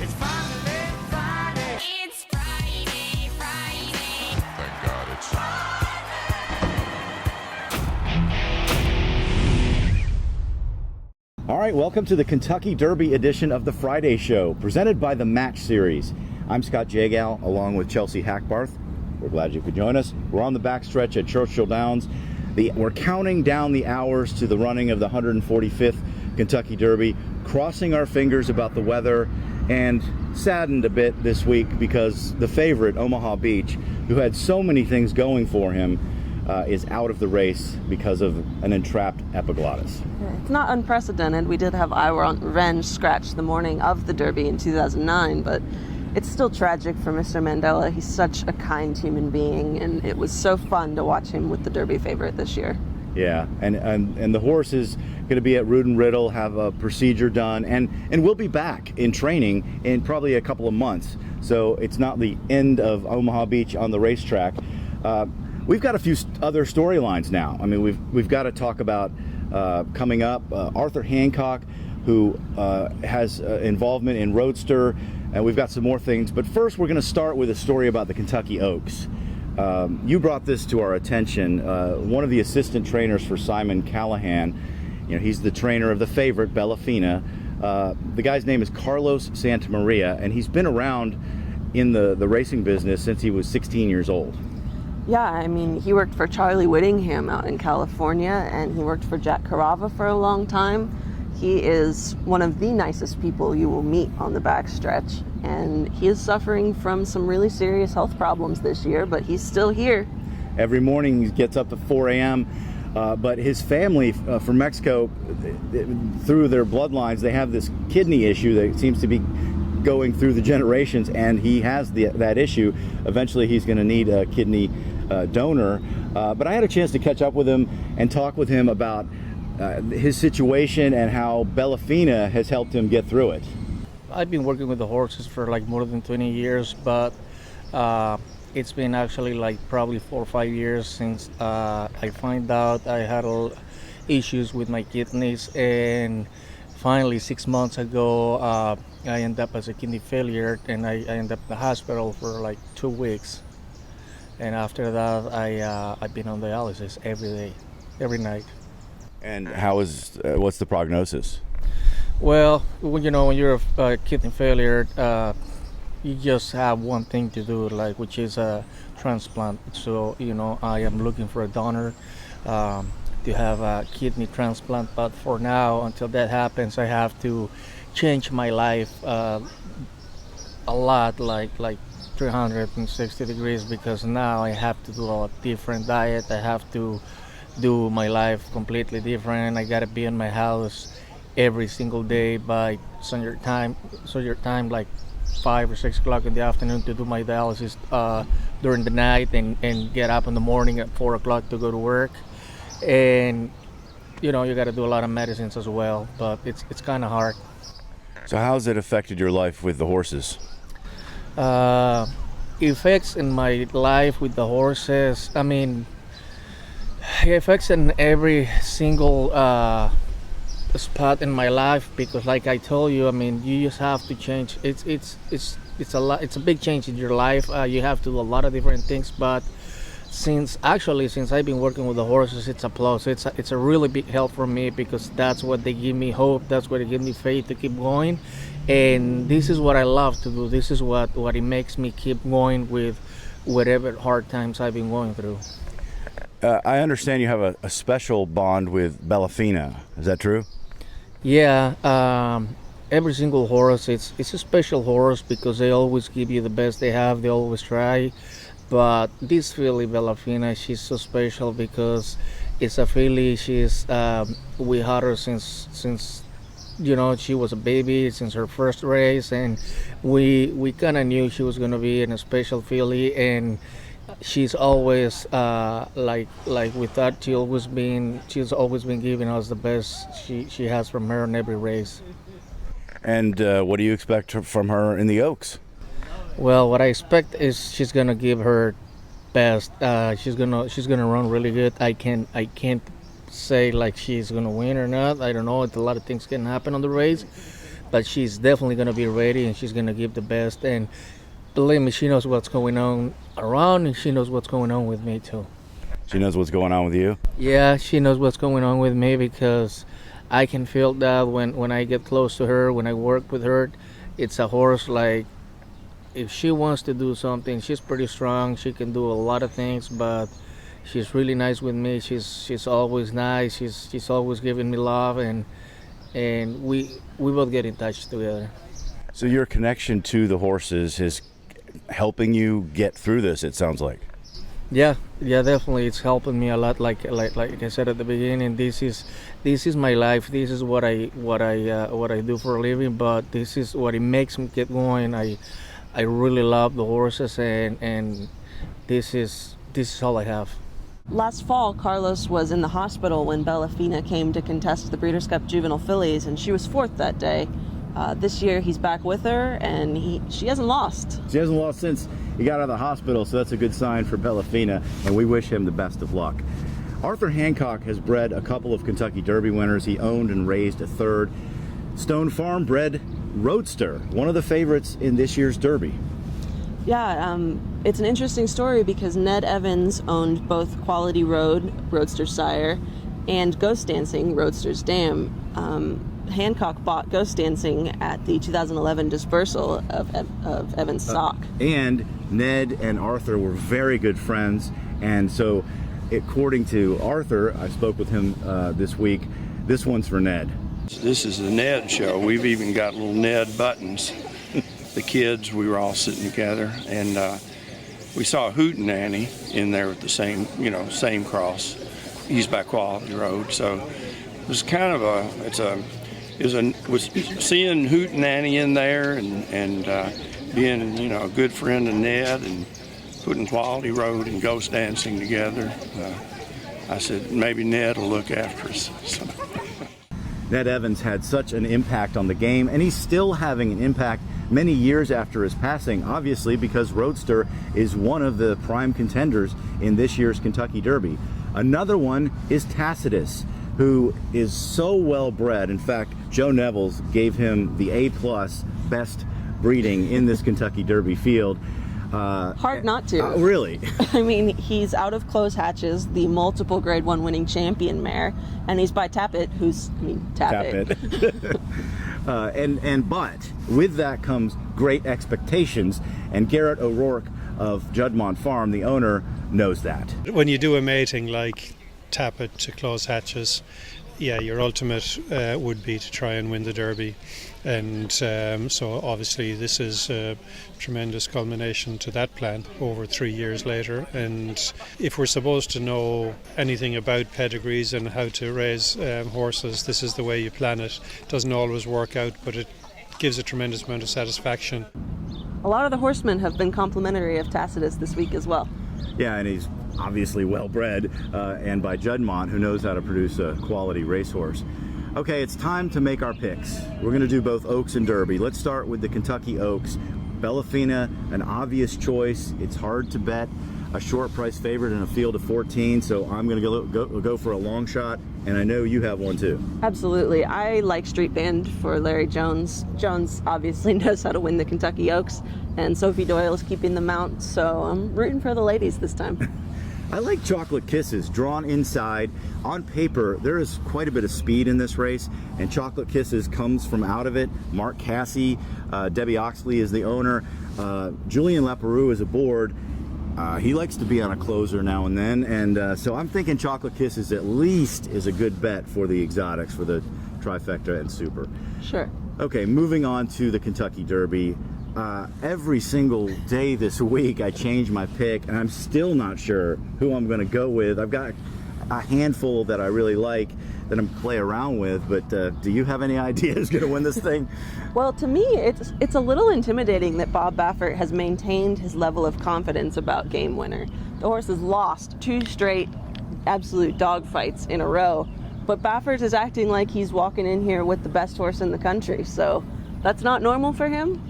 It's finally Friday. It's Friday, Friday. Thank God it's All right, welcome to the Kentucky Derby edition of the Friday Show, presented by the Match Series. I'm Scott Jagow, along with Chelsea Hackbarth. We're glad you could join us. We're on the backstretch at Churchill Downs. We're counting down the hours to the running of the 145th Kentucky Derby, crossing our fingers about the weather, and saddened a bit this week because the favorite, Omaha Beach, who had so many things going for him, is out of the race because of an entrapped epiglottis. It's not unprecedented. We did have Iron scratch the morning of the Derby in 2009, but it's still tragic for Mr. Mandela. He's such a kind human being, and it was so fun to watch him with the Derby favorite this year. Yeah, and the horse is going to be at Rood and Riddle, have a procedure done, and we'll be back in training in probably a couple of months. So it's not the end of Omaha Beach on the racetrack. We've got a few other storylines now. I mean, we've got to talk about coming up Arthur Hancock, who has involvement in Roadster, and we've got some more things. But first, we're going to start with a story about the Kentucky Oaks. You brought this to our attention. One of the assistant trainers for Simon Callahan, he's the trainer of the favorite, Bellafina. The guy's name is Carlos Santamaria, and he's been around in the racing business since he was 16 years old. Yeah, I mean, he worked for Charlie Whittingham out in California, and he worked for Jack Carava for a long time. He is one of the nicest people you will meet on the backstretch, and he is suffering from some really serious health problems this year, but he's still here. Every morning he gets up at 4 a.m., but his family from Mexico, through their bloodlines, they have this kidney issue that seems to be going through the generations, and he has that issue. Eventually he's going to need a kidney donor, but I had a chance to catch up with him and talk with him about his situation and how Bellafina has helped him get through it. I've been working with the horses for like more than 20 years, but it's been actually like probably 4 or 5 years since I find out I had issues with my kidneys, and finally 6 months ago I ended up as a kidney failure, and I ended up in the hospital for like 2 weeks. And after that, I've been on dialysis every day, every night. And what's the prognosis? Well, when you're a kidney failure, you just have one thing to do, which is a transplant. So, I am looking for a donor to have a kidney transplant. But for now, until that happens, I have to change my life a lot, like 360 degrees, because now I have to do a different diet. I have to do my life completely different. I gotta be in my house every single day by your time, like 5 or 6 o'clock in the afternoon, to do my dialysis during the night, and get up in the morning at 4 o'clock to go to work. And you gotta do a lot of medicines as well, but it's kind of hard. So how's it affected your life with the horses? Effects in my life with the horses, I mean, effects in every single spot in my life, because like I told you, I mean, you just have to change. It's a lot. It's a big change in your life. You have to do a lot of different things, but since I've been working with the horses, it's a plus. It's a really big help for me, because that's what they give me hope. That's what they give me faith to keep going. And this is what I love to do. This is what it makes me keep going with whatever hard times I've been going through. I understand you have a special bond with Bellafina. Is that true? Yeah. Every single horse, it's a special horse, because they always give you the best they have. They always try. But this filly, Bellafina, she's so special because it's a filly. We had her since she was a baby, since her first race, and we kind of knew she was going to be in a special filly, and she's always like we thought she's always been giving us the best she has from her in every race. And what do you expect from her in the Oaks? Well, what I expect is she's gonna give her best. She's gonna run really good. I can't say like she's gonna win or not. I don't know. A lot of things can happen on the race, but she's definitely going to be ready, and she's going to give the best. And believe me, she knows what's going on around, and she knows what's going on with me too. She knows what's going on with you? Yeah, she knows what's going on with me, because I can feel that when I get close to her, when I work with her. It's a horse, like, if she wants to do something, she's pretty strong. She can do a lot of things, but she's really nice with me. She's always nice. She's always giving me love, and we both get in touch together. So your connection to the horses is helping you get through this, it sounds like. Yeah, definitely. It's helping me a lot. Like I said at the beginning, this is my life. This is what I do for a living. But this is what it makes me get going. I really love the horses, and this is all I have. Last fall, Carlos was in the hospital when Bellafina came to contest the Breeders' Cup Juvenile Fillies, and she was fourth that day. This year, he's back with her, and she hasn't lost. She hasn't lost since he got out of the hospital, so that's a good sign for Bellafina, and we wish him the best of luck. Arthur Hancock has bred a couple of Kentucky Derby winners. He owned and raised a third. Stone Farm bred Roadster, one of the favorites in this year's Derby. Yeah, it's an interesting story because Ned Evans owned both Quality Road, Roadster's sire, and Ghost Dancing, Roadster's dam. Hancock bought Ghost Dancing at the 2011 dispersal of Evans' stock. And Ned and Arthur were very good friends, and so according to Arthur, I spoke with him this week, this one's for Ned. This is the Ned show. We've even got little Ned buttons. The kids, we were all sitting together, and we saw Hootenanny in there with the same cross. He's by Quality Road, so it was kind of was seeing Hootenanny in there and being a good friend of Ned and putting Quality Road and Ghost Dancing together. I said maybe Ned will look after us. So. Ned Evans had such an impact on the game, and he's still having an impact many years after his passing, obviously because Roadster is one of the prime contenders in this year's Kentucky Derby. Another one is Tacitus, who is so well bred. In fact, Joe Neville's gave him the A+ best breeding in this Kentucky Derby field. Hard not to. Really? I mean, he's out of Close Hatches, the multiple Grade 1 winning champion mare, and he's by Tappet, Tappet. But with that comes great expectations, and Garrett O'Rourke of Juddmonte Farm, the owner, knows that. When you do a mating like Tappet to Close Hatches, your ultimate would be to try and win the Derby. And so obviously this is a tremendous culmination to that plan over 3 years later. And if we're supposed to know anything about pedigrees and how to raise horses, this is the way you plan it. It doesn't always work out, but it gives a tremendous amount of satisfaction. A lot of the horsemen have been complimentary of Tacitus this week as well. Yeah, and he's obviously well bred, and by Juddmonte, who knows how to produce a quality racehorse. Okay, it's time to make our picks. We're going to do both Oaks and Derby. Let's start with the Kentucky Oaks. Bellafina, an obvious choice. It's hard to bet a short price favorite in a field of 14, so I'm going to go for a long shot, and I know you have one too. Absolutely. I like Street Band for Larry Jones. Jones obviously knows how to win the Kentucky Oaks, and Sophie Doyle is keeping the mount, so I'm rooting for the ladies this time. I like Chocolate Kisses, drawn inside. On paper, there is quite a bit of speed in this race, and Chocolate Kisses comes from out of it. Mark Cassey, Debbie Oxley is the owner. Julian Leperoux is aboard. He likes to be on a closer now and then, and so I'm thinking Chocolate Kisses at least is a good bet for the exotics, for the trifecta and super. Sure. Okay, moving on to the Kentucky Derby. Every single day this week I change my pick, and I'm still not sure who I'm going to go with. I've got a handful that I really like that I'm play around with, but do you have any idea who's going to win this thing? Well, to me, it's a little intimidating that Bob Baffert has maintained his level of confidence about Game Winner. The horse has lost 2 straight absolute dogfights in a row, but Baffert is acting like he's walking in here with the best horse in the country, so that's not normal for him.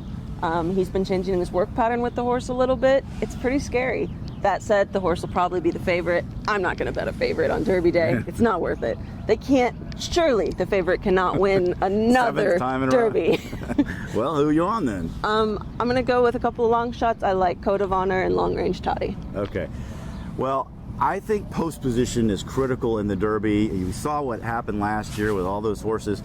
He's been changing his work pattern with the horse a little bit. It's pretty scary. That said, the horse will probably be the favorite. I'm not going to bet a favorite on Derby Day. It's not worth it. they can't. Surely the favorite cannot win another Seventh time in a row. Derby. Well, who are you on then? I'm gonna go with a couple of long shots. I like Code of Honor and Long Range Toddy. Okay. Well, I think post position is critical in the Derby. You saw what happened last year with all those horses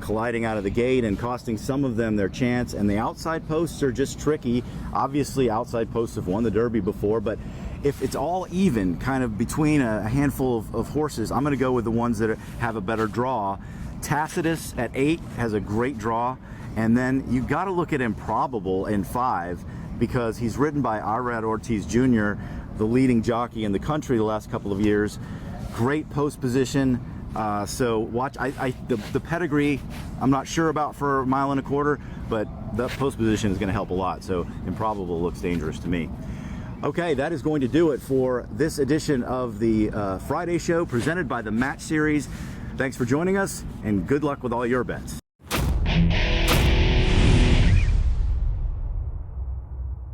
colliding out of the gate and costing some of them their chance, and the outside posts are just tricky. Obviously outside posts have won the Derby before, but if it's all even kind of between a handful of horses, I'm going to go with the ones that have a better draw. Tacitus at 8 has a great draw, and then you got to look at Improbable in 5 because he's ridden by Irad Ortiz Jr., the leading jockey in the country the last couple of years. Great post position. So watch. The pedigree, I'm not sure about for a mile and a quarter, but the post position is going to help a lot. So Improbable looks dangerous to me. Okay, that is going to do it for this edition of the Friday show presented by the Match Series. Thanks for joining us, and good luck with all your bets.